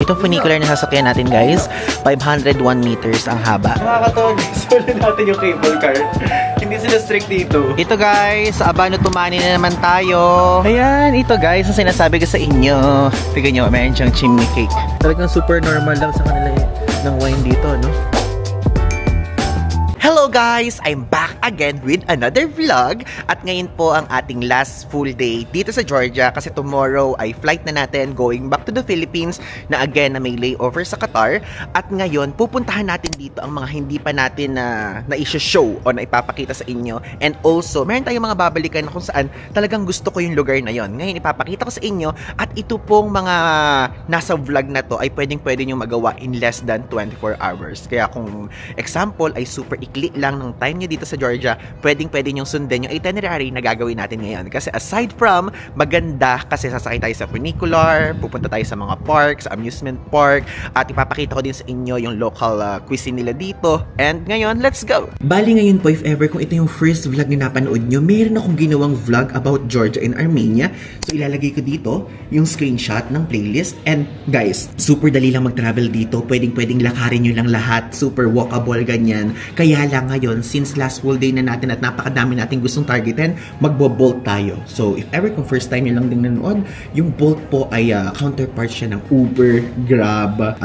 Itong funicular na sasakyan natin, guys, 501 meters ang haba. Nakakatawa, guys. Wala natin yung cable car. Hindi sila strict dito. Ito, guys, sa Abano Tumani na naman tayo. Ayan, ito, guys, ang sinasabi ko sa inyo. Tignan nyo, meron siyang chimney cake. Talagang super normal lang sa kanila ng wine dito, no? Hello guys! I'm back again with another vlog. At ngayon po ang ating last full day dito sa Georgia kasi tomorrow ay flight na natin going back to the Philippines na again na may layover sa Qatar. At ngayon pupuntahan natin dito ang mga hindi pa natin na i-show o na ipapakita sa inyo. And also, meron tayong mga babalikan na kung saan talagang gusto ko yung lugar na yon. Ngayon ipapakita ko sa inyo at ito pong mga nasa vlog na to ay pwedeng-pwede nyo magawa in less than 24 hours. Kaya kung example ay super ikli lang ng time nyo dito sa Georgia, pwedeng-pwede nyong sundan yung itinerary na gagawin natin ngayon. Kasi aside from maganda kasi sasakay tayo sa funicular, pupunta tayo sa mga parks, amusement park, at ipapakita ko din sa inyo yung local cuisine nila dito. And ngayon, let's go! Bali ngayon po, if ever kung ito yung first vlog na napanood nyo, meron akong ginawang vlog about Georgia and Armenia. So ilalagay ko dito yung screenshot ng playlist. And guys, super dali lang mag-travel dito. Pwedeng-pwedeng lakarin nyo lang lahat. Super walkable, ganyan. Kaya lang ngayon, since last full day na natin at napakadami nating gustong targetin, magbo-Bolt tayo. So, if ever kung first time nyo lang din nanood, yung Bolt po ay counterpart siya ng Uber, Grab,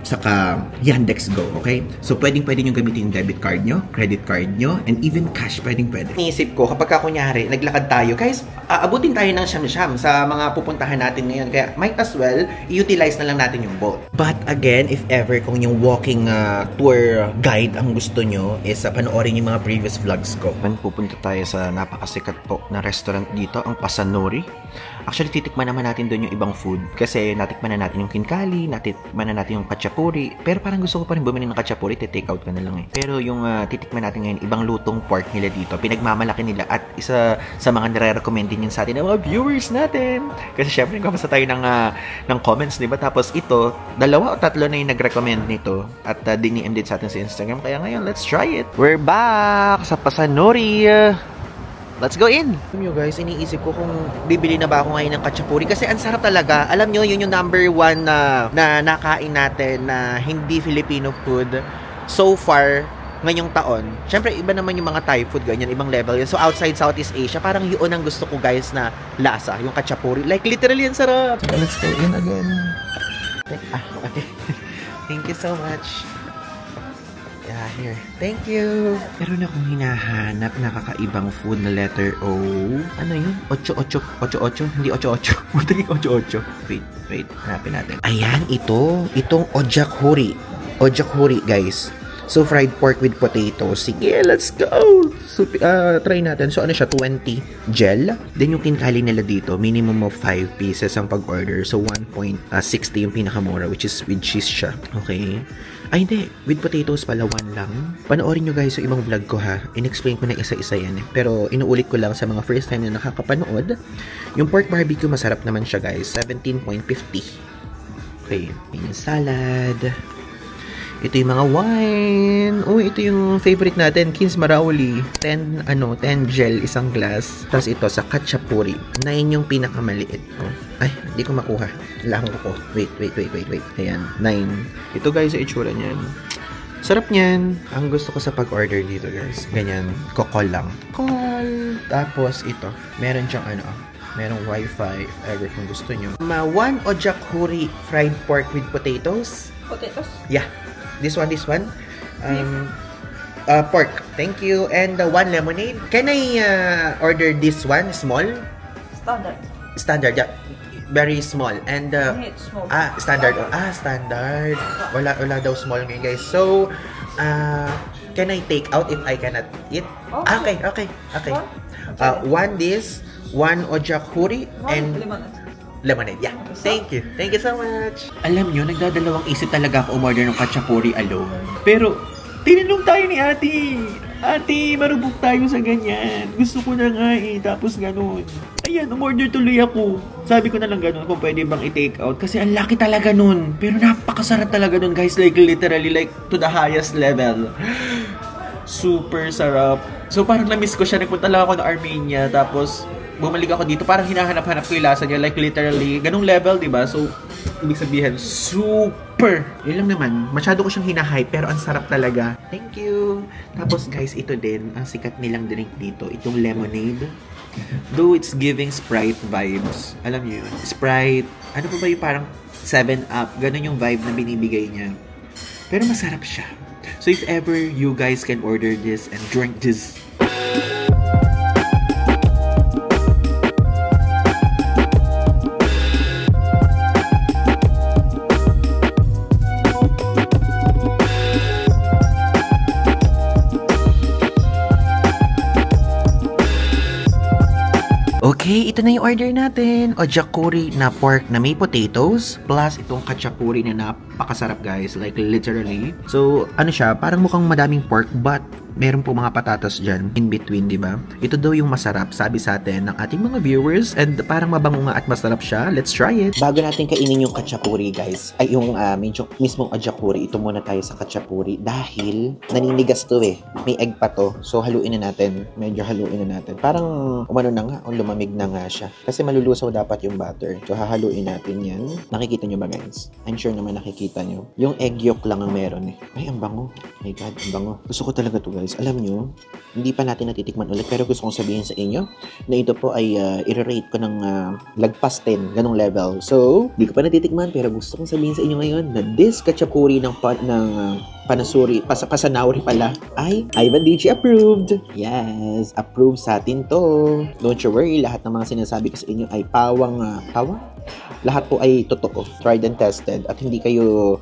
saka Yandex Go, okay? So, pwedeng-pwede nyo gamitin yung debit card nyo, credit card nyo, and even cash, pwedeng-pwede. Iisip ko, kapag kunyari, naglakad tayo, guys, abutin tayo ng siyam-siyam sa mga pupuntahan natin ngayon. Kaya, might as well, i-utilize na lang natin yung Bolt. But again, if ever kung yung walking tour guide ang gusto nyo, is panoorin yung mga previous vlogs ko. Pupunta tayo sa napakasikat po na restaurant dito, ang Pasanori. Actually, titikman naman natin doon yung ibang food. Kasi natikman na natin yung kinkali, natikman na natin yung kachapuri. Pero parang gusto ko pa rin bumili ng kachapuri, take out ko na lang eh. Pero yung titikman natin ngayon, ibang lutong pork nila dito. Pinagmamalaki nila at isa sa mga nire-recommend din yun sa atin ng mga viewers natin. Kasi syempre, nagpapasa tayo ng comments, di ba? Tapos ito, 2 o 3 na yung nag-recommend nito. At diniem din sa atin sa Instagram. Kaya ngayon, let's try it. We're back sa Pasanori. Let's go in! Alam nyo guys, iniisip ko kung bibili na ba ako ngayon ng kachapuri kasi ang sarap talaga. Alam nyo, yun yung number 1 na nakain natin na hindi Filipino food so far ngayong taon. Siyempre, iba naman yung mga Thai food, ganyan, ibang level yun. So, outside Southeast Asia, parang yun ang gusto ko guys na lasa, yung kachapuri. Like, literally, ang sarap! So, let's go in again. Okay. Thank you so much. Yeah, here. Thank you. Meron akong hinahanap na kakaibang food na letter O. Ano yun? 88. Hindi 88. Mataging 88. Wait. Hanapin natin. Ayan, ito. Itong ojakhuri. Ojakhuri, guys. So, fried pork with potatoes. Sige, let's go! So, try natin. So, ano siya? 20 gel. Then, yung kinkali nila dito, minimum of 5 pieces ang pag-order. So, 1.60 yung pinakamura, which is with cheese siya. Okay. Ay, hindi. With potatoes pala, 1 lang. Panoorin nyo guys yung ibang vlog ko ha. In-explain ko na isa-isa yan eh. Pero, inuulit ko lang sa mga first time na nakakapanood. Yung pork barbecue, masarap naman siya guys. 17.50. Okay. Yung salad. Ito yung mga wine. Oh, ito yung favorite natin. Kins Marauli. 10 gel, isang glass. Tapos ito sa kachapuri. 9 yung pinakamaliit. Oh. Ay, hindi ko makuha. Kailangan ko. Wait. Ayan, 9. Ito guys, yung itsura niyan. Sarap niyan. Ang gusto ko sa pag-order dito guys. Ganyan. Kokol lang. Call. Tapos ito. Meron siyang merong wifi if ever kung gusto nyo. 1 ojakhuri fried pork with potatoes. Potatoes? Yeah. This one. Pork. Thank you. And 1 lemonade. Can I order this one? Small? Standard, yeah. Very small. And small. Standard. Standard. Wala daw small ngayon, guys. So, can I take out if I cannot eat? Okay. 1 this, 1 ojakhuri, and lemonade. Yeah. Thank you so much. Alam nyo, nagdadalawang isip talaga ako umorder ng kachapuri alone. Pero, tinanong tayo ni ate. Ate, marubok tayo sa ganyan. Gusto ko na nga eh. Tapos ganun. Ayan, umorder tuloy ako. Sabi ko na lang ganun kung pwede bang i-take out. Kasi ang laki talaga nun. Pero napakasarap talaga nun guys. Like literally like to the highest level. Super sarap. So parang na-miss ko siya. Nagpunta lang ako ng Armenia. Tapos bumalik ako dito. Parang hinahanap-hanap ko yung lasa niya. Like literally, ganung level, diba? So Ibig sabihin, super! Yun lang naman, masyado ko siyang hinahype pero ang sarap talaga. Thank you! Tapos guys, ito din, ang sikat nilang drink dito, itong lemonade. Though it's giving Sprite vibes. Alam niyo yun? Sprite, ano pa ba yung parang 7-Up, ganun yung vibe na binibigay niya. Pero masarap siya. So if ever you guys can order this and drink this, okay, ito na yung order natin. Ojakuri na pork na may potatoes plus itong kachapuri na napakasarap guys. Like literally. So, ano siya? Parang mukhang madaming pork but meron po mga patatas dyan in between, di ba? Ito daw yung masarap, sabi sa atin ng ating mga viewers and parang mabango nga at masarap siya. Let's try it! Bago natin kainin yung kachapuri guys, ay yung mismong ojakuri, ito muna tayo sa kachapuri dahil naninigas to eh. May egg pa to. So, haluin na natin. Medyo haluin na natin. Parang umano na nga o lumamig na nga siya. Kasi malulusaw dapat yung butter. So, hahaluin natin yan. Nakikita nyo ba guys? I'm sure naman nakikita nyo. Yung egg yolk lang ang meron eh. Ay, ang bango. My God, ang bango. Gusto ko talaga to guys. Alam nyo, hindi pa natin natitikman ulit pero gusto kong sabihin sa inyo na ito po ay i-rate ko ng lagpas 10, ganong level. So, hindi ko pa natitikman pero gusto kong sabihin sa inyo ngayon na this kachapuri ng Panasuri, Pasanauri pala, ay Ivan DJ approved. Yes, approved sa atin to. Don't you worry, lahat ng mga sinasabi ko sa inyo ay pawang. Lahat po ay totoo, tried and tested at hindi kayo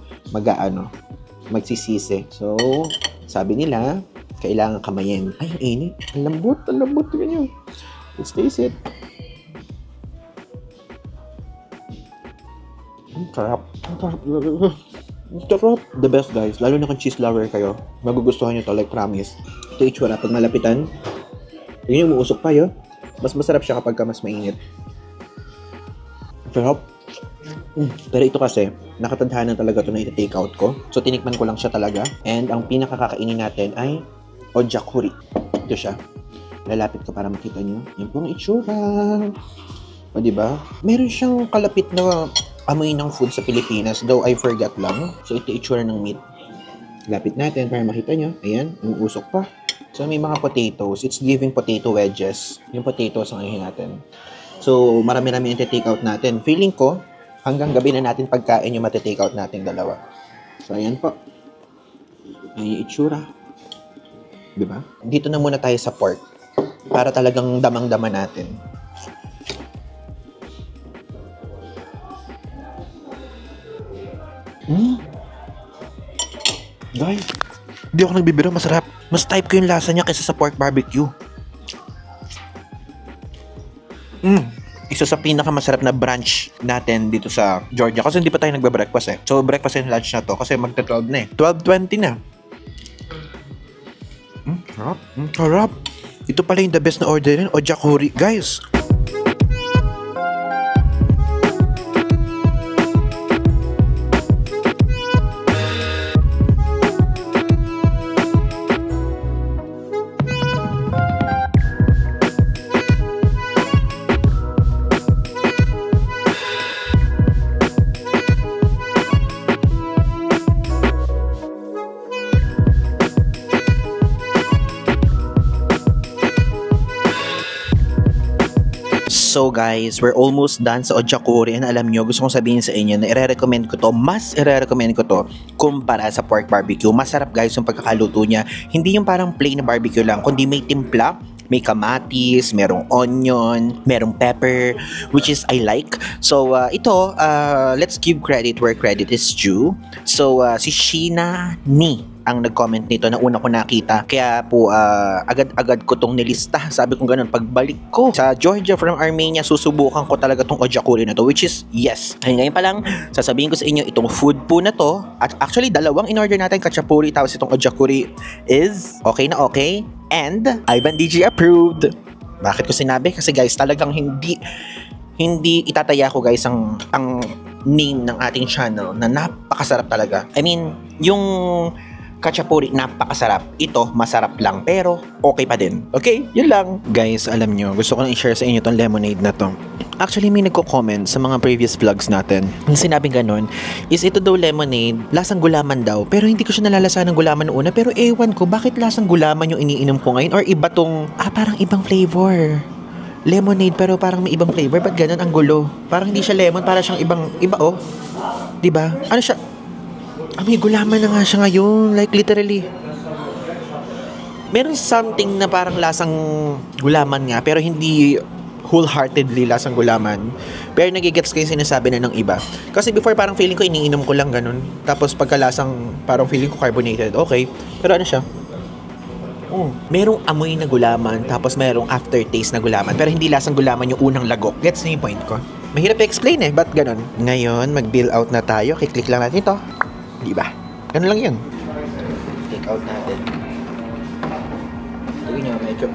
magsisisi. So, sabi nila, kailangan kamayin. Ay, ang init. Ang lambot. Ganyan. Let's taste it. Ang sarap. The best guys. Lalo na kung cheese lover kayo. Magugustuhan nyo to, like promise. Ito itsura. Pag malapitan, yun yung uusok pa yun. Mas masarap siya kapag mas mainit. Sarap. Pero ito kasi, nakatadhana talaga ito na iti-take out ko. So, tinikman ko lang siya talaga. And ang pinakakakainin natin ay ojakuri. Ito siya. Lalapit ko para makita nyo. Yan po ang itsura. O, diba? Meron siyang kalapit na amoy ng food sa Pilipinas. Though I forgot lang. So, ito itsura ng meat. Lapit natin para makita nyo. Ayan, umuusok pa. So, may mga potatoes. It's giving potato wedges. Yung potatoes ang anuhin natin. So, marami-rami yung take out natin. Feeling ko, hanggang gabi na natin pagkain yung matitake out natin dalawa. So, ayan po. Ay, itsura. Diba? Dito na muna tayo sa pork. Para talagang damang-dama natin. Guys, hindi ako nagbibiro, masarap. Mas type ko yung lasa niya kaysa sa pork barbecue. Isa sa pinakamasarap na brunch natin dito sa Georgia. Kasi hindi pa tayo nagbe-breakfast eh. So, breakfast and lunch na to kasi magta-12 na eh. 12:20 na. Sarap. Sarap. Ito pala yung the best na order rin. Ojakuri. Guys, so guys, we're almost done sa ojakuri and alam nyo, gusto kong sabihin sa inyo na i-recommend ko to, mas i-recommend ko to kumpara sa pork barbecue. Masarap guys yung pagkakaluto niya. Hindi yung parang plain na barbecue lang, kundi may timpla, may kamatis, merong onion, merong pepper, which is I like. So ito, let's give credit where credit is due. So si Sheena Ni ang nag-comment nito na una ko nakita. Kaya po, agad-agad ko tong nilista. Sabi ko ganun, pagbalik ko sa Georgia from Armenia, susubukan ko talaga tong ojakuri na to, which is, yes. Ay, ngayon pa lang, sasabihin ko sa inyo, itong food po na to, at actually, dalawang in-order natin, kachapuri, tapos itong ojakuri is okay na okay, and Ivan DJ approved. Bakit ko sinabi? Kasi guys, talagang hindi itataya ko guys ang name ng ating channel na napakasarap talaga. I mean, yung Khachapuri, napakasarap. Ito, masarap lang, pero okay pa din. Okay? Yun lang. Guys, alam nyo, gusto ko na i-share sa inyo tong lemonade na to. Actually, may nagko-comment sa mga previous vlogs natin. Yung sinabing ganun, is ito daw lemonade, lasang gulaman daw. Pero hindi ko siya nalalasahan ng gulaman noong una. Pero ewan ko, bakit lasang gulaman yung iniinom ko ngayon? Or iba tong, parang ibang flavor. Lemonade, pero parang may ibang flavor. Ba't ganun ang gulo? Parang hindi siya lemon, parang siyang iba oh. Diba? Ano siya? May gulaman na nga siya ngayon. Like, literally. Meron something na parang lasang gulaman nga, pero hindi wholeheartedly lasang gulaman. Pero nagigets ko yung sinasabi na ng iba. Kasi before, parang feeling ko iniinom ko lang ganun. Tapos pagkalasang, parang feeling ko carbonated. Okay. Pero ano siya? Merong amoy na gulaman, tapos merong aftertaste na gulaman. Pero hindi lasang gulaman yung unang lagok. Gets niyo yung point ko? Mahirap i-explain eh. Ba't ganun? Ngayon, mag-bill out na tayo. Kiklik lang natin ito. Diba? Ganun lang yun. Take out natin. Ito nyo, medyo...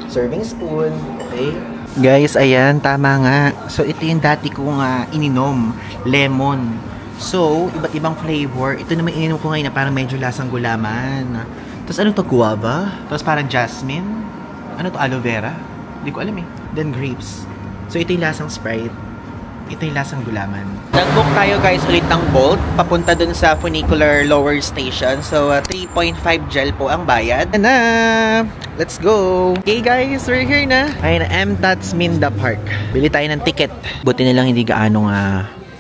Serving spoon. Okay? Guys, ayan. Tama nga. So, ito yung dati kong ininom. Lemon. So, iba't ibang flavor. Ito naman ininom ko ngayon na parang medyo lasang gulaman. Tapos ano to? Guava? Tapos parang jasmine? Ano to? Aloe vera? Hindi ko alam eh. Then grapes. So, ito yung lasang Sprite. Ito yung lasang gulaman. Nag-book tayo guys ulit ng Bolt papunta dun sa funicular lower station. So 3.5 gel po ang bayad. And let's go! Okay guys, we're here na. Ayun, MTATS Minda Park. Bili tayo ng ticket. Buti na lang hindi gaano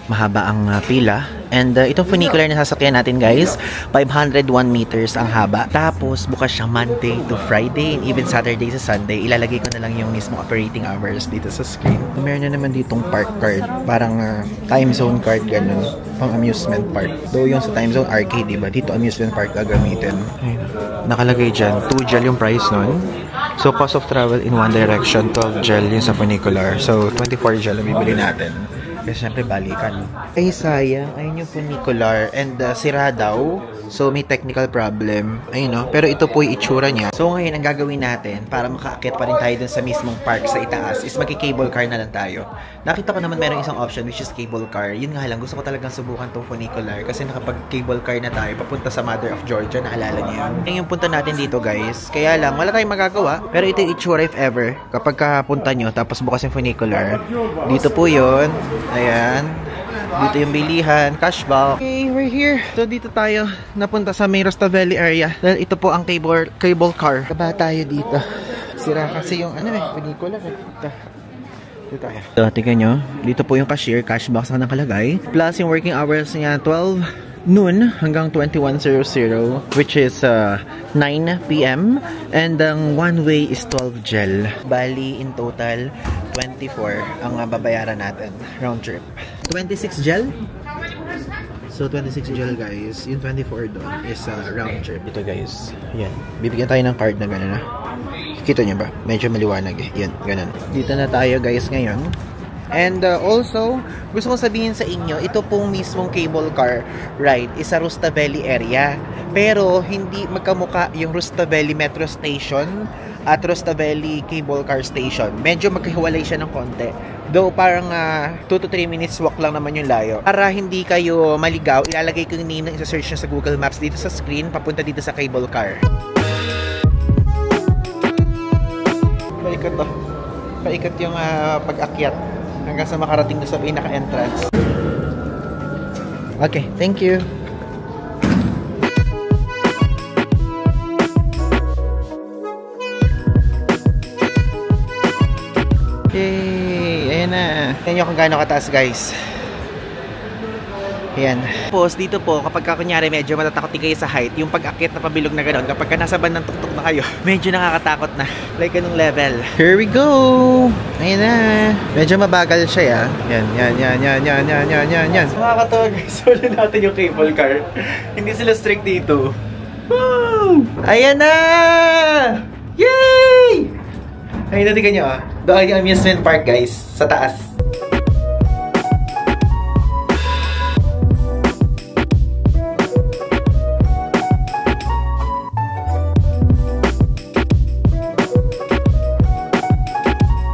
mahaba ang pila. And itong funicular na sasakyan natin guys, 501 meters ang haba. Tapos bukas siya Monday to Friday and even Saturday to Sunday. Ilalagay ko na lang yung mismo operating hours dito sa screen. Meron na naman ditong park card. Parang time zone card ganun. Pang amusement park. Though yung sa time zone arcade, diba? Dito amusement park gagamitin. Ayun. Nakalagay dyan, 2 gel yung price nun. So cost of travel in one direction, 12 gel yung sa funicular. So 24 gel ang bibili natin. Kasi syempre balikan. Ay sayang, ayun yung funicular and sira daw. So may technical problem. Ayun no, pero ito po yung itsura niya. So ngayon ang gagawin natin para makaakit pa rin tayo dun sa mismong park sa itaas is magki-cable car na lang tayo. Nakita ko naman merong isang option which is cable car. Yun nga lang, gusto ko talagang subukan tong funicular kasi nakapag-cable car na tayo papunta sa Mother of Georgia, naalala niyo yun. Yan yung punta natin dito guys. Kaya lang, wala tayong magagawa. Pero ito yung itsura if ever. Kapag kapunta nyo, tapos bukas yung funicular. Dito po yun. Ayan. Dito yung bilihan, cashback. Okay, we're here. So dito tayo napunta sa may Rustaveli area. Dahil ito po ang cable car. Kaba tayo dito. Sira kasi yung funicular. Dito tayo. So, tingnan nyo. Dito po yung cashier, cashbox na nakalagay. Plus yung working hours niya, 12 noon hanggang 21:00, which is 9 p.m. And ang one way is 12 gel. Bali, in total, 24 ang babayaran natin. Round trip. 26 gel? So, 26 gel guys. Yung 24 doon is round trip. Ito guys. Yan. Bibigyan tayo ng card na gano'n na. Kita nyo ba? Medyo maliwanag eh. Yan, ganun. Dito na tayo guys ngayon. And also, gusto kong sabihin sa inyo, ito pong mismong cable car ride is sa Rustaveli area. Pero hindi magkamuka yung Rustaveli Metro Station at Rustaveli Cable Car Station. Medyo magkahiwalay siya ng konti. Though parang 2 to 3 minutes walk lang naman yung layo. Para hindi kayo maligaw, ilalagay ko yung name na isa-search nyo sa Google Maps dito sa screen, papunta dito sa cable car. Paikot to. Paikot yung pag-akyat hanggang sa makarating na sa pinaka-entrance. Okay, thank you. Yay! Ayan na. Tignan nyo kung gaano kataas guys. Ayan. Tapos dito po, kapag kunyari medyo matatakot kayo sa height, yung pag-akit na pabilog na gano'n, kapag nasa bandang tuktok na kayo, medyo nakakatakot na. Like ganung level. Here we go! Ayan na. Medyo mabagal siya ya. Yan. Nakakatawa guys. Wala natin yung cable car. Hindi sila strict dito. Woo! Ayan na! Yay! Ayun na, tingnan nyo doon yung amusement park guys, sa taas.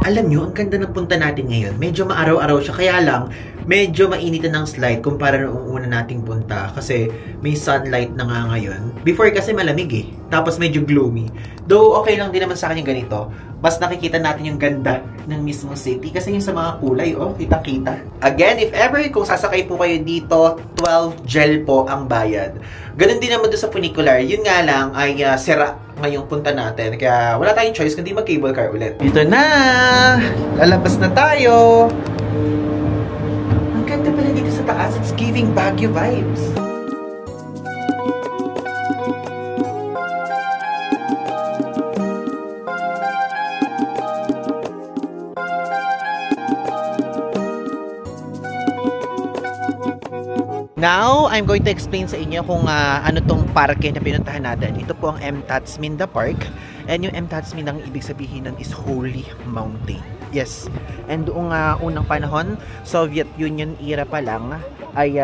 Alam nyo, ang ganda ng punta natin ngayon. Medyo maaraw-araw siya, kaya lang, medyo mainitan ng slide kumpara noong una nating punta. Kasi may sunlight na nga ngayon. Before kasi malamig eh. Tapos medyo gloomy. Though okay lang din naman sa akin yung ganito. Mas nakikita natin yung ganda ng mismong city. Kasi yung sa mga kulay, oh, kita-kita. Again, if ever, kung sasakay po kayo dito, 12 gel po ang bayad. Ganun din naman doon sa funicular. Yun nga lang ay sira ngayong punta natin. Kaya wala tayong choice kundi mag-cable car ulit. Dito na! Lalabas na tayo! Ang ganda pala dito sa taas. It's giving Baguio vibes. Now, I'm going to explain sa inyo kung ano tong parke na pinuntahan natin. Ito po ang MTATS Minda Park. And yung MTATS Minda, ang ibig sabihin nun is Holy Mountain. Yes. And doong unang panahon, Soviet Union era pa lang, ay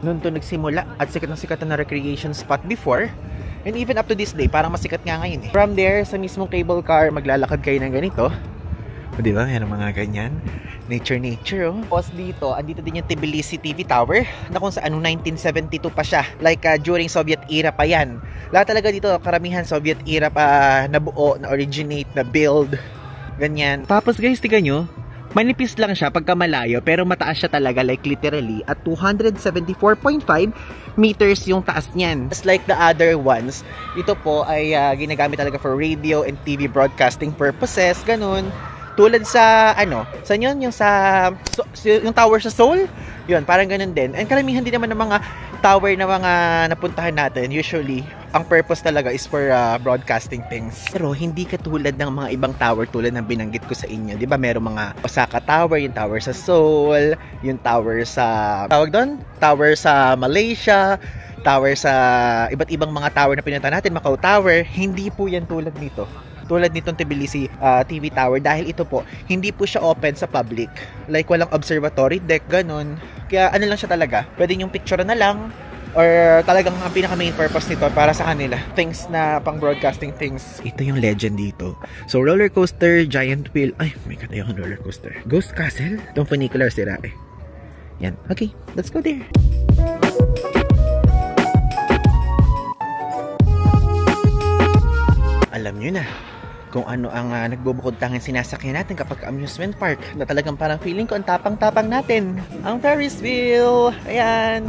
nun to nagsimula at sikat na recreation spot before. And even up to this day, parang masikat nga ngayon eh. From there, sa mismong cable car, maglalakad kayo ng ganito. O diba? Yan ang mga ganyan. Nature, oh. Tapos dito, andito din yung Tbilisi TV Tower na kung saan 1972 pa siya. Like during Soviet era pa yan. Lahat talaga dito, karamihan Soviet era pa nabuo, na-originate, na-build. Ganyan. Tapos guys, tignan nyo, manipis lang siya pagka malayo, pero mataas siya talaga, like literally. At 274.5 meters yung taas niyan. Just like the other ones, ito po ay ginagamit talaga for radio and TV broadcasting purposes, ganun. Tulad sa saan yun? Yung tower sa Seoul? Yun, parang ganun din. And karamihan din naman ng mga tower na mga napuntahan natin, usually, ang purpose talaga is for broadcasting things. Pero hindi katulad ng mga ibang tower tulad ng binanggit ko sa inyo. Di ba merong mga Osaka Tower, yung tower sa Seoul, yung tower sa, tawag doon? Tower sa Malaysia, tower sa iba't ibang mga tower na pinuntahan natin, Macau Tower. Hindi po yan tulad nito. Tulad nitong Tbilisi TV Tower, dahil ito po, hindi po siya open sa public. Like, walang observatory deck, ganun. Kaya ano lang siya talaga, pwede yung picture na lang, or talagang ang pinaka main purpose nito para sa kanila. Things na pang broadcasting things. Ito yung legend dito. So, roller coaster, giant wheel, ay, may kata yung roller coaster. Ghost Castle, itong funicular sira eh. Yan, okay, let's go there. Alam nyo na kung ano ang nagbubukod tanging sinasakyan natin kapag amusement park, na talagang parang feeling ko ang tapang-tapang natin. Ang Ferris wheel! Ayan!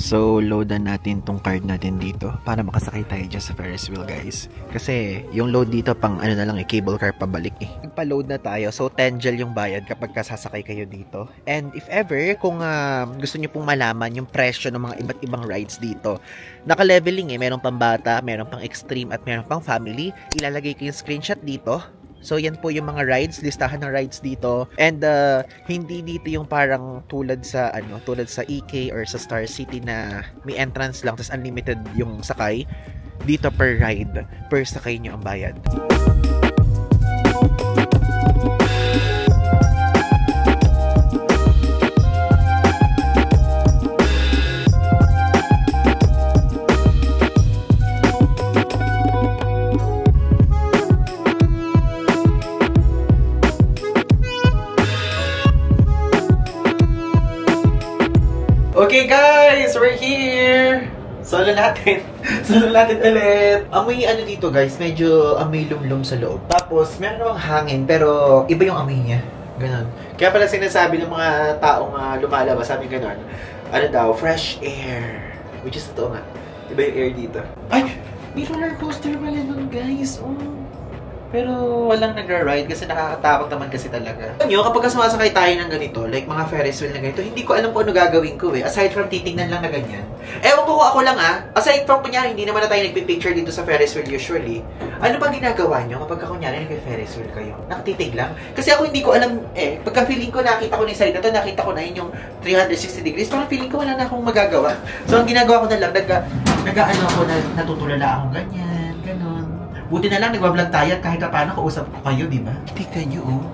So, loadan natin tong card natin dito para makasakay tayo dyan sa Ferris wheel, guys. Kasi yung load dito pang na lang cable car pabalik eh. Nagpa-load na tayo. So, 10 gel yung bayad kapag sasakay kayo dito. And if ever, kung gusto nyo pong malaman yung presyo ng mga iba't ibang rides dito, naka-leveling eh. Meron pang bata, meron pang extreme, at meron pang family. Ilalagay ko yung screenshot dito. So, yan po yung mga rides, listahan ng rides dito. And, hindi dito yung parang tulad sa EK or sa Star City na may entrance lang, tapos unlimited yung sakay. Dito per ride, per sakay nyo ang bayad. Okay guys, we're here! Solo natin. Solo natin ulit. Amoy dito guys, medyo amoy lumlum sa loob. Tapos, meron hangin, pero iba yung amoy niya. Ganon. Kaya pala sinasabi ng mga taong lumalabas, sabi ganon, fresh air. Which is totoo nga. Iba yung air dito. Ay! May roller coaster pala nun guys. Oh. Pero walang nagra-ride kasi nakakatakot naman kasi talaga. Alam nyo, kapag sumasakay tayo ng ganito, like mga Ferris wheel na ganito, hindi ko alam kung ano gagawin ko eh. Aside from titignan lang na ganyan. Ewan ko ako lang aside from kunyari, hindi naman na tayo nagpipicture dito sa Ferris wheel usually. Ano ba ginagawa nyo kapag kunyari nagpe-Ferris wheel kayo? Nakatitig lang? Kasi ako hindi ko alam pagka feeling ko nakita ko na yung side na to, nakita ko na yun yung 360 degrees, parang feeling ko wala na akong magagawa. So ang ginagawa ko na lang, natutulala ako ganyan, ganon. Buti na lang, nagbablog tayo at kahit paano kausap ko kayo, di ba? Tignan nyo,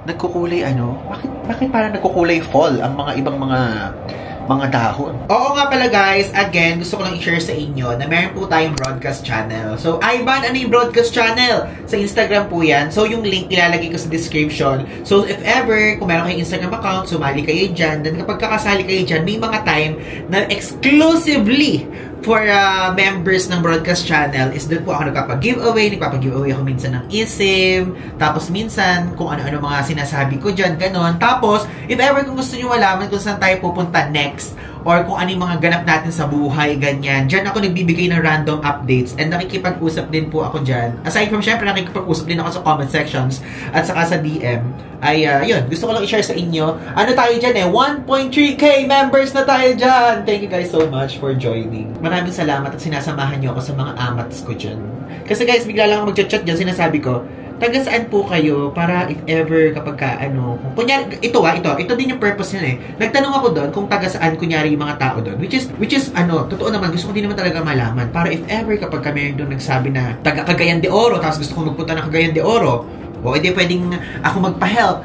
nagkukulay Bakit parang nagkukulay fall ang mga ibang mga mga dahon. Oo nga pala guys, again, gusto ko lang i-share sa inyo na meron po tayong broadcast channel. So, Ivan, ano yung broadcast channel? Sa Instagram po yan. So, yung link ilalagay ko sa description. So, if ever, kung meron kayong Instagram account, sumali kayo dyan. Then, kapag kakasali kayo dyan, may mga time na exclusively for members ng broadcast channel is doon po ako nagpapag-giveaway. Nagpapag-giveaway ako minsan ng eSIM. Tapos minsan, kung ano-ano mga sinasabi ko dyan, ganon. Tapos, if ever kung gusto nyo malaman kung saan tayo pupunta next, or kung ano yung mga ganap natin sa buhay, ganyan. Diyan ako nagbibigay ng random updates and nakikipag-usap din po ako dyan. Aside from, syempre, nakikipag-usap din ako sa comment sections at saka sa DM. Ay, yun. Gusto ko lang i-share sa inyo. Ano tayo dyan 1.3K members na tayo dyan! Thank you guys so much for joining. Maraming salamat at sinasamahan nyo ako sa mga amats ko dyan. Kasi guys, bigla lang ako mag-chat dyan, sinasabi ko, taga saan po kayo para if ever kapag ka, kunyari, ito din yung purpose yun Nagtanong ako doon kung taga saan kunyari yung mga tao doon, which is, totoo naman, gusto ko din naman talaga malaman para if ever kapag kami doon nagsabi na taga Cagayan de Oro, tapos gusto ko magpunta ng Cagayan de Oro, o hindi pwedeng ako magpa-help.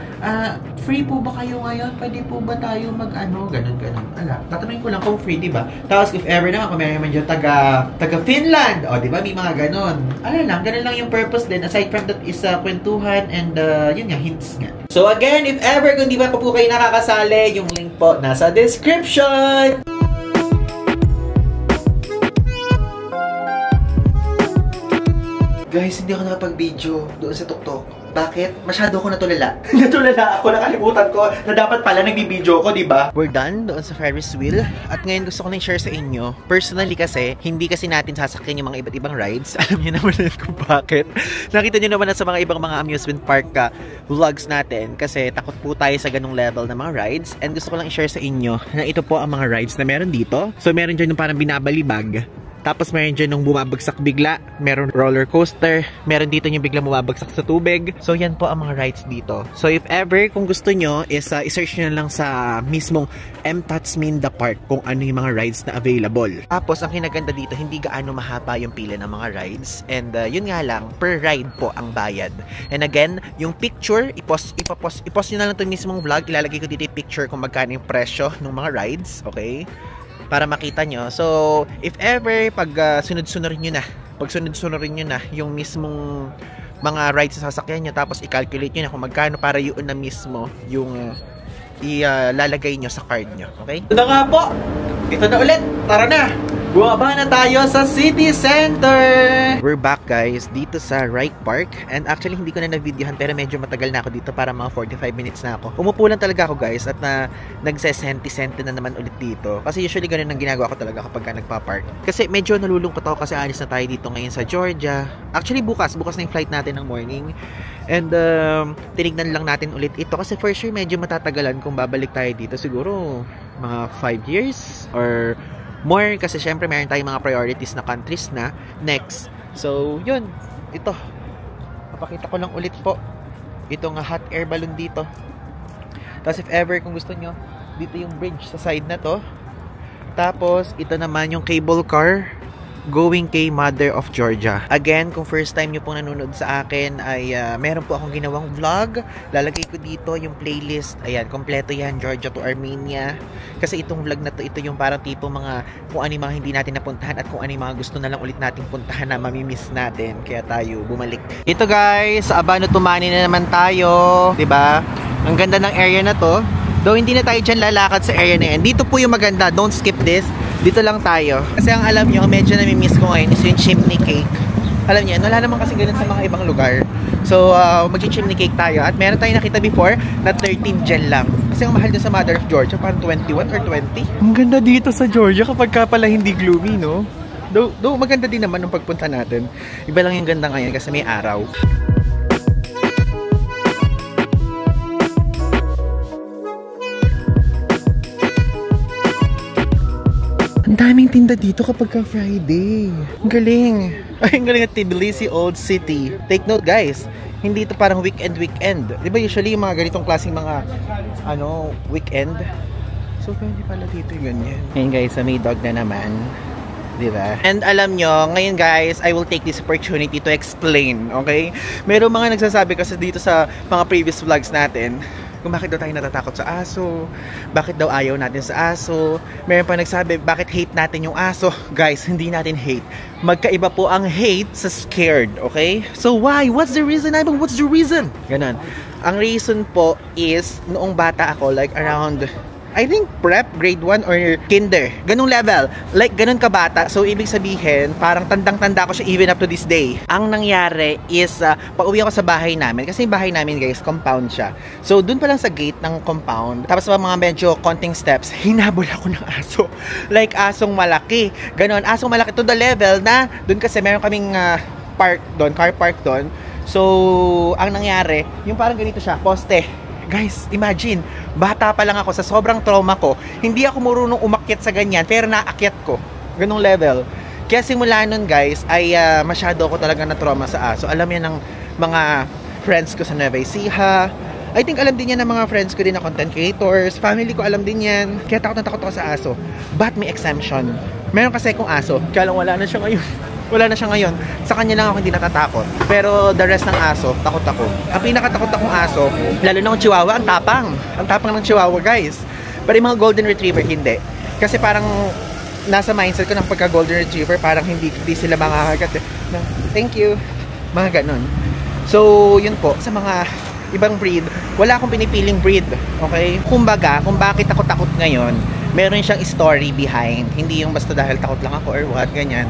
Free po ba kayo ngayon? Pwede po ba tayo ganun. Ala, tatanungin ko lang kung free, diba? Tapos if ever naman, kung meron naman dyan taga Finland, o diba, may mga ganun. Ganun lang yung purpose din. Aside from that is kwentuhan and yun nga, hints nga. So again, if ever, kung di ba pa po kayo nakakasali, yung link po nasa description! Guys, hindi ako nakapag-video doon sa TukTok. Bakit? Masyado ako natulala. Natulala ako, nakalimutan ko na dapat pala nagbibideo ko, diba? We're done doon sa Ferris wheel. At ngayon gusto ko na i-share sa inyo. Personally kasi, hindi kasi natin sasakyan yung mga iba't ibang rides. Alam niyo naman kung bakit. Nakita niyo naman na sa mga ibang mga amusement park vlogs natin. Kasi takot po tayo sa ganung level ng mga rides. And gusto ko lang i-share sa inyo na ito po ang mga rides na meron dito. So meron dyan yung parang binabalibag. Tapos meron dyan nung bumabagsak bigla, meron roller coaster, meron dito yung bigla bumabagsak sa tubig. So yan po ang mga rides dito. So if ever, kung gusto nyo, is i-search nyo lang sa mismong MTATS Minda Park kung ano yung mga rides na available. Tapos ang kinaganda dito, hindi gaano mahaba yung pila ng mga rides. And yun nga lang, per ride po ang bayad. And again, yung picture, ipost nyo na lang itong mismong vlog. Ilalagay ko dito yung picture kung magkano yung presyo ng mga rides. Okay? Para makita nyo. So, if ever, pag sunod-sunurin nyo na yung mismong mga rides sa sasakyan nyo, tapos i-calculate nyo na kung magkano para yun na mismo yung ilalagay nyo sa card nyo. Okay? Ito na nga po! Ito na ulit! Tara na! Bumaba na tayo sa City Center! We're back guys, dito sa Wright Park. And actually, hindi ko na na-videohan pero medyo matagal na ako dito para mga 45 minutes na ako. Umupo lang talaga ako guys at nagsesenti-senti na naman ulit dito. Kasi usually ganun ang ginagawa ko talaga kapag nagpa-park. Kasi medyo nalulungkot ako kasi alis na tayo dito ngayon sa Georgia. Actually, bukas na yung flight natin ng morning. And tinignan lang natin ulit ito kasi for sure medyo matatagalan kung babalik tayo dito. Siguro mga 5 years or more kasi syempre meron tayong mga priorities na countries na next. So, yun. Ito. Papakita ko lang ulit po. Ito nga hot air balloon dito. Tapos if ever kung gusto nyo, dito yung bridge sa side na to. Tapos, ito naman yung cable car going kay Mother of Georgia. Again, kung first time nyo pong nanonood sa akin ay meron po akong ginawang vlog. Lalagay ko dito yung playlist. Ayan, kompleto yan, Georgia to Armenia. Kasi itong vlog na to, ito yung parang tipo mga kung ano yung mga hindi natin napuntahan at kung ano yung mga gusto na lang ulit nating puntahan na mamimiss natin. Kaya tayo bumalik. Ito guys, sa Abano Tumani na naman tayo. 'Di ba? Ang ganda ng area na to. Though hindi na tayo dyan lalakad sa area na yan. Dito po yung maganda. Don't skip this. Dito lang tayo. Kasi ang alam nyo, medyo nami-miss ko ngayon is yung chimney cake. Alam nyo, wala naman kasi ganun sa mga ibang lugar. So, mag-chimney cake tayo. At meron tayong nakita before na 13 dyan lang. Kasi ang mahal dyan sa Mother of Georgia, parang 21 or 20. Ang ganda dito sa Georgia kapag ka pala hindi gloomy, no? Though maganda din naman nung pagpunta natin. Iba lang yung ganda ngayon kasi may araw. Ang daming tinda dito kapag ka Friday. Ang galing. Ay, ang galing at Tbilisi Old City. Take note guys, hindi ito parang weekend. Di ba usually yung mga ganitong klaseng mga weekend? So, pwede pala dito yung ganyan. Ngayon guys, may dog na naman. Diba? And alam nyo, ngayon guys, I will take this opportunity to explain, okay? Merong mga nagsasabi kasi dito sa mga previous vlogs natin kung bakit daw tayo natatakot sa aso, bakit daw ayaw natin sa aso. Meron pa nagsabi, bakit hate natin yung aso. Guys, hindi natin hate. Magkaiba po ang hate sa scared, okay? So why? What's the reason? What's the reason? Ganon. Ang reason po is, noong bata ako, like around, I think prep, grade 1 or kinder. Ganong level. Like, ganon kabata. So, ibig sabihin, parang tandang-tanda ko siya even up to this day. Ang nangyari is, pag-uwi ako sa bahay namin, kasi yung bahay namin, guys, compound siya. So, dun pa lang sa gate ng compound, tapos mga medyo konting steps, hinabol ako ng aso. Like, asong malaki. Ganon, asong malaki to the level na, dun kasi meron kaming park doon, car park doon. So, ang nangyari, yung parang ganito siya, poste. Guys, imagine, bata pa lang ako, sa sobrang trauma ko, hindi ako marunong umakyat sa ganyan, pero naakyat ko. Ganong level. Kaya simula nun, guys, ay masyado ako talaga na-trauma sa aso. Alam yan ng mga friends ko sa Nueva Ecija. I think alam din yan ng mga friends ko din na content creators. Family ko alam din yan. Kaya takot na takot ako sa aso. But may exemption. Meron kasi akong aso, kaya lang wala na siya ngayon. Wala na siya ngayon. Sa kanya lang ako hindi natatakot. Pero the rest ng aso, takot ako. Ang pinakatakot akong aso, lalo na yung chihuahua, ang tapang. Ang tapang ng chihuahua, guys. Pero yung mga golden retriever, hindi. Kasi parang nasa mindset ko ng pagka golden retriever, parang hindi sila makakagat. Thank you. Mga ganon. So, yun po. Sa mga ibang breed, wala akong pinipiling breed. Okay? Kumbaga, kung bakit ako takot ngayon, meron siyang story behind. Hindi yung basta dahil takot lang ako or what, ganyan.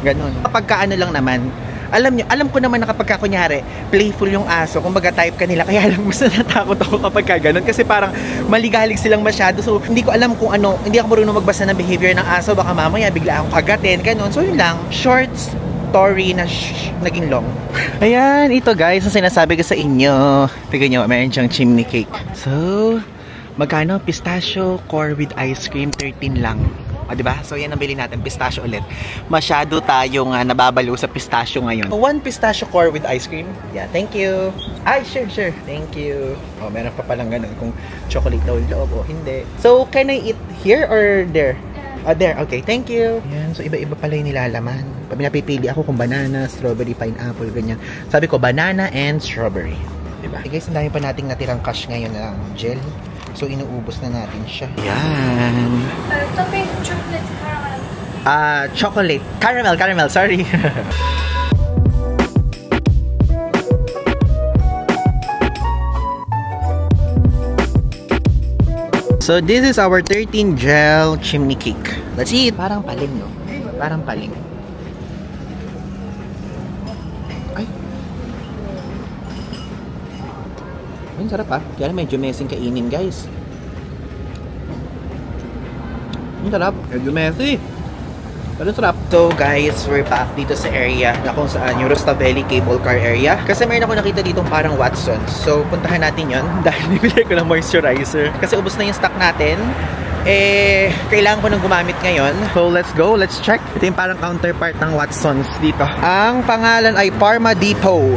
Ganon. Kapag kaano lang naman, alam ko naman na kapag kunyari, playful yung aso, kumbaga type kanila, kaya lang mas natatakot ako kapag ganon. Kasi parang maligalig silang masyado. So, hindi ko alam kung ano, hindi ako marunong magbasa ng behavior ng aso. Baka mamaya bigla akong kagatin, ganon. So, yun lang. Short story na naging long. Ayan, ito guys, ang sinasabi ko sa inyo. Tignan nyo, mayroon siyang chimney cake. So, magkano? Pistachio core with ice cream, 13 lang. O, diba? So, yan ang bili natin. Pistachio ulit. Masyado tayong nababalo sa pistachio ngayon. 1 pistachio core with ice cream. Yeah, thank you. Ay, sure. Thank you. O, meron pa palang ganun kung chocolate daw yung loob o hindi. So, can I eat here or there? There. Okay, thank you. Yan. So, iba-iba pala yung nilalaman. Napipili ako kung banana, strawberry, pineapple, ganyan. Sabi ko, banana and strawberry. Diba? Okay, guys, ang dami pa nating natirang cash ngayon ng gel. So, inuubos na natin siya. Yan. Topping chocolate caramel. Chocolate. Caramel, sorry. So, this is our 13 gel chimney cake. Let's eat. Parang paling, no? Parang paling. Ay. Ang sarap ha. Kaya medyo messing kainin, guys. Ang sarap. Medyo messy. Pero sarap. So guys, we're back dito sa area na kung saan yung Rustaveli cable car area. Kasi mayroon ako nakita ditong parang Watsons. So puntahan natin yon dahil nibili ko ng moisturizer. Kasi ubos na yung stock natin. Kailangan ko nang gumamit ngayon. So let's go, let's check. Ito yung parang counterpart ng Watsons dito. Ang pangalan ay Parma Depot.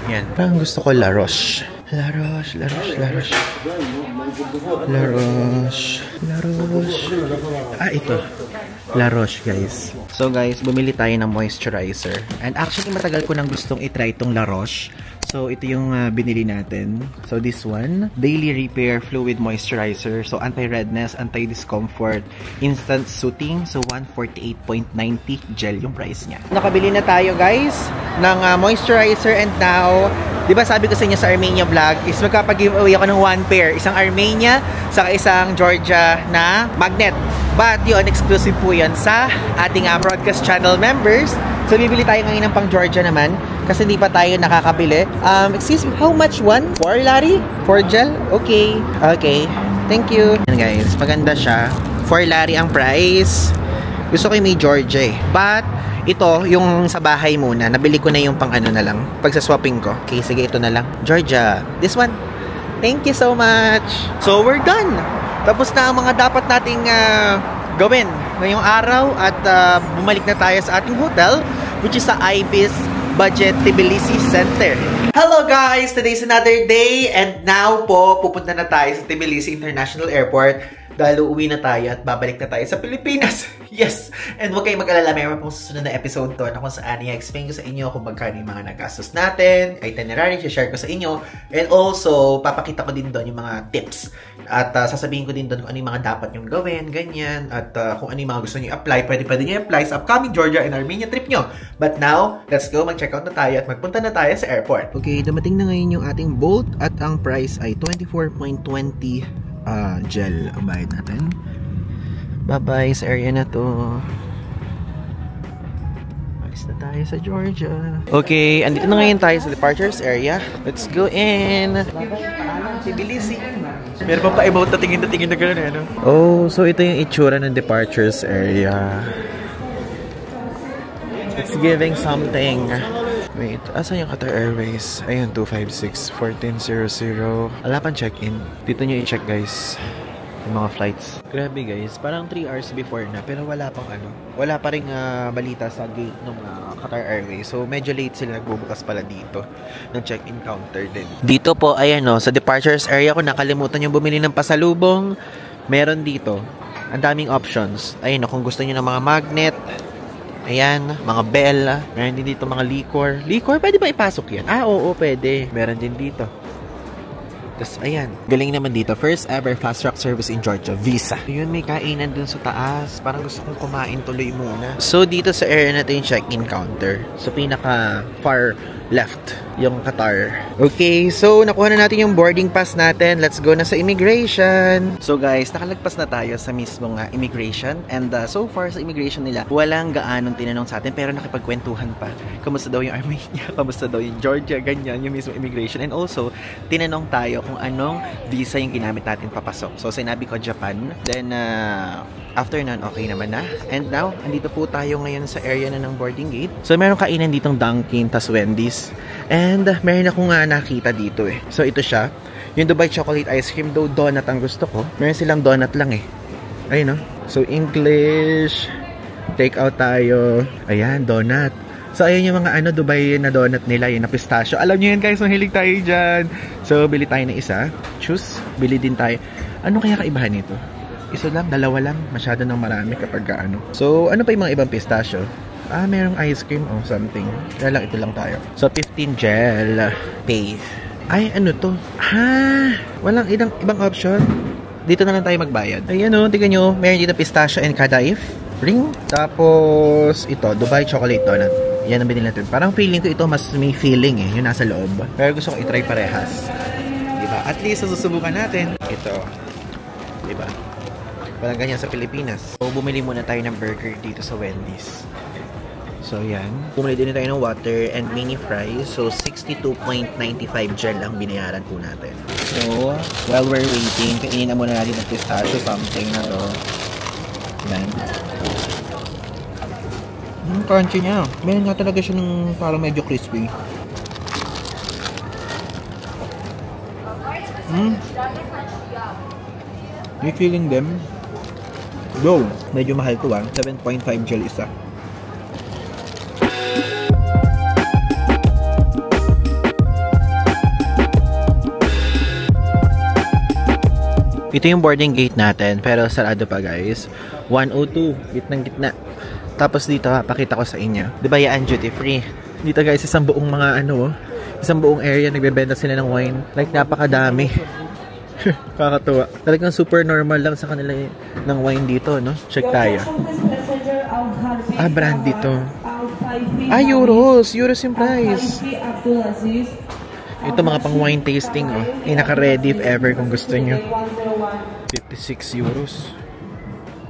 Yan. Parang gusto ko La Roche. La Roche. Ito. La Roche, guys. So, guys, bumili tayo ng moisturizer. And actually, matagal ko nang gustong itry itong La Roche. So, ito yung binili natin. So, this one, Daily Repair Fluid Moisturizer. So, anti-redness, anti-discomfort, instant soothing. So, 148.90 gel yung price niya. Nakabili na tayo, guys, ng moisturizer. And now, di ba sabi ko sa inyo sa Armenia vlog, is magkapag-giveaway ako ng 1 pair. Isang Armenia, saka isang Georgia na magnet. But yun, exclusive po yun sa ating broadcast channel members. So, bibili tayo ngayon ng pang Georgia naman. Kasi hindi pa tayo nakakabili. Excuse me, how much one? 4, Larry? 4 gel? Okay. Okay. Thank you. Yan guys, maganda siya. 4 Larry ang price. Gusto ko yung may Georgia eh. But, ito, yung sa bahay muna. Nabili ko na yung pang ano na lang. Pag sa swapping ko. Okay, sige, ito na lang. Georgia. This one. Thank you so much. So, we're done. Tapos na ang mga dapat nating gawin ngayong araw. At bumalik na tayo sa ating hotel, which is sa Ibis Budget Tbilisi Center. Hello guys! Today's another day and now po, pupunta na tayo sa Tbilisi International Airport dahil uuwi na tayo at babalik na tayo sa Pilipinas. Yes! And huwag kayong mag-alala, mayroon pong susunod na episode to na kung saan i-explain ko sa inyo kung magkano yung mga nagastos natin, itinerary, share ko sa inyo, and also, papakita ko din doon yung mga tips. At sasabihin ko din doon kung ano yung mga dapat nyong gawin, ganyan, at kung ano yung mga gusto nyo i-apply, pwede nyo i-apply sa upcoming Georgia and Armenia trip nyo. But now, let's go, mag-check out na tayo at magpunta na tayo sa airport. Okay, dumating na ngayon yung ating Bolt at ang price ay 24.20 gel ang bayad natin. Bye-bye sa area na to. Alis na tayo sa Georgia. Okay, andito na ngayon tayo sa departures area. Let's go in. Tbilisi. Meron pa pa-about na tingin na gano'n eh, no? Oh, so ito yung itsura ng departures area. It's giving something. Wait, asan yung Qatar Airways? Ayun, 256-1400. Wala pang check-in. Dito nyo i-check, guys. Yung mga flights. Grabe, guys. Parang 3 hours before na. Pero wala pang ano. Wala pa rin balita sa gate ng Qatar Airways. So, medyo late sila nagbubukas pala dito. Ng check-in counter din. Dito po, ayan o. Sa departures area, kung nakalimutan yung bumili ng pasalubong, meron dito. Ang daming options. Ayun o, kung gusto nyo ng mga magnet, ayan, mga bell. Meron din dito mga liquor. Liquor, pwede ba ipasok yan? Oo, pwede. Meron din dito. Tapos, ayan. Galing naman dito. First ever fast track service in Georgia. Visa. Yun, may kainan dun sa taas. Parang gusto kong kumain tuloy muna. So, dito sa area na ito yung check-in counter. So, pinaka far left yung Qatar. Okay, so nakuha na natin yung boarding pass natin. Let's go na sa immigration. So guys, nakalagpas na tayo sa mismong immigration. And so far sa immigration nila, walang gaanong tinanong sa atin pero nakipagkwentuhan pa. Kamusta daw yung Armenia? Kamusta daw yung Georgia? Ganyan yung mismong immigration. And also, tinanong tayo kung anong visa yung ginamit natin papasok. So sinabi ko Japan. Then after nun, okay naman na. And now, andito po tayo ngayon sa area na ng boarding gate. So meron kainan ditong Dunkin' tas Wendy's. And meron akong nakita dito eh. So ito siya. Yung Dubai chocolate ice cream, though donut ang gusto ko. Meron silang donut lang eh. Ayun no. So English. Take out tayo. Ayan, donut. So ayun yung mga Dubai na donut nila. Yung na pistachio. Alam nyo yan guys, mahilig tayo dyan. So bili tayo ng isa. Choose. Bili din tayo. Ano kaya kaibahan nito? Isa lang, dalawa lang. Masyado nang marami kapag ano. So ano pa yung mga ibang pistachio? Merong ice cream o something. Kaya lang, ito lang tayo. So, 15 gel. Pay. Ay, ano to? Walang ibang option. Dito na lang tayo magbayad. Ayan o, tignan nyo. Meron dito pistachio and kadaif. Ring. Tapos, ito, Dubai chocolate donut. Yan ang binili natin. Parang feeling ko ito, mas may feeling eh. Yung nasa loob. Pero gusto ko i-try parehas. Diba? At least, susubukan natin. Ito. Diba? Walang ganyan sa Pilipinas. So, bumili muna tayo ng burger dito sa Wendy's. So, yan. Bumili din tayo ng water and mini fries. So, 62.95 gel ang binayaran po natin. So, while we're waiting, kainin na muna natin ng pistachio something na to. Yan. Crunchy niya. Meron nga talaga siya ng parang medyo crispy. You feeling them? Go! Medyo mahal to 7.5 gel isa. Ito yung boarding gate natin, pero sarado pa guys. 102, gitnang-gitna. Tapos dito, pakita ko sa inyo. Diba yan, duty free? Dito guys, isang buong mga isang buong area, nagbebenta sila ng wine. Like, napakadami. Kakatuwa. Talagang super normal lang sa kanila ng wine dito, no? Check tayo. Brand dito. Euros! Euros yung price. Ito mga pang wine tasting, oh. Naka-ready if ever kung gusto nyo. 56 euros.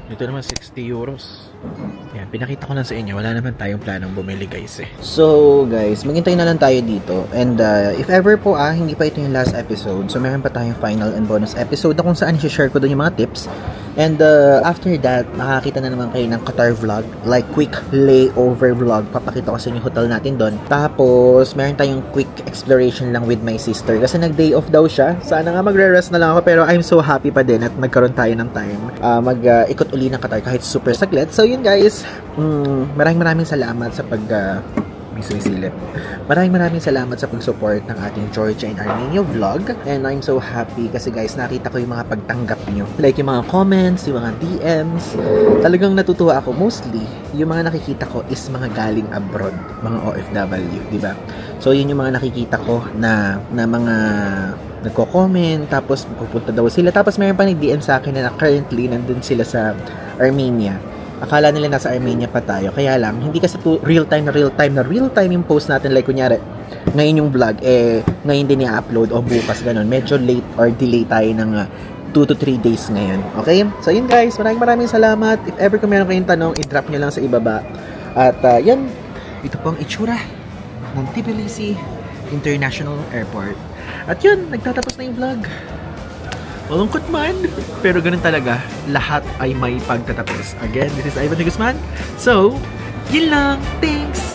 Ito naman 60 euros. Yan, pinakita ko lang sa inyo. Wala naman tayong planong bumili guys eh. So guys, maghintay na lang tayo dito. And if ever po hindi pa ito yung last episode. So meron pa tayong final and bonus episode na kung saan i-share ko doon yung mga tips. And after that, makakita na naman kayo ng Qatar vlog. Like quick layover vlog. Papakita ko sa inyo yung hotel natin doon. Tapos meron tayong quick exploration lang with my sister. Kasi nag-day off daw siya. Sana nga magre-rest na lang ako. Pero I'm so happy pa din at nagkaroon tayo ng time. Mag-ikot uli ng Qatar kahit super saglit. So yun guys, maraming salamat sa may sumisilip. Maraming salamat sa pag-support ng ating Georgia and Armenia vlog. And I'm so happy kasi guys, nakita ko yung mga pagtanggap nyo. Like yung mga comments, yung mga DMs. Talagang natutuwa ako. Mostly, yung mga nakikita ko is mga galing abroad. Mga OFW, di ba? So, yun yung mga nakikita ko na mga nagko-comment, tapos pupunta daw sila. Tapos mayroon pa nag-DM sa akin na currently nandun sila sa Armenia. Akala nila nasa Armenia pa tayo. Kaya lang, hindi kasi real time yung post natin. Like, kunyari, ngayon yung vlog, ngayon din i-upload o bukas, ganun. Medyo late or delay tayo ng 2 to 3 days ngayon. Okay? So, yun guys. Maraming salamat. If ever kung meron kayong tanong, i-drop nyo lang sa ibaba. At, yan. Ito po ang itsura ng Tbilisi International Airport. At yun, nagtatapos na yung vlog. Malungkot man, pero ganun talaga, lahat ay may pagtatapos. Again, this is Ivan de Guzman. So, yun lang. Thanks!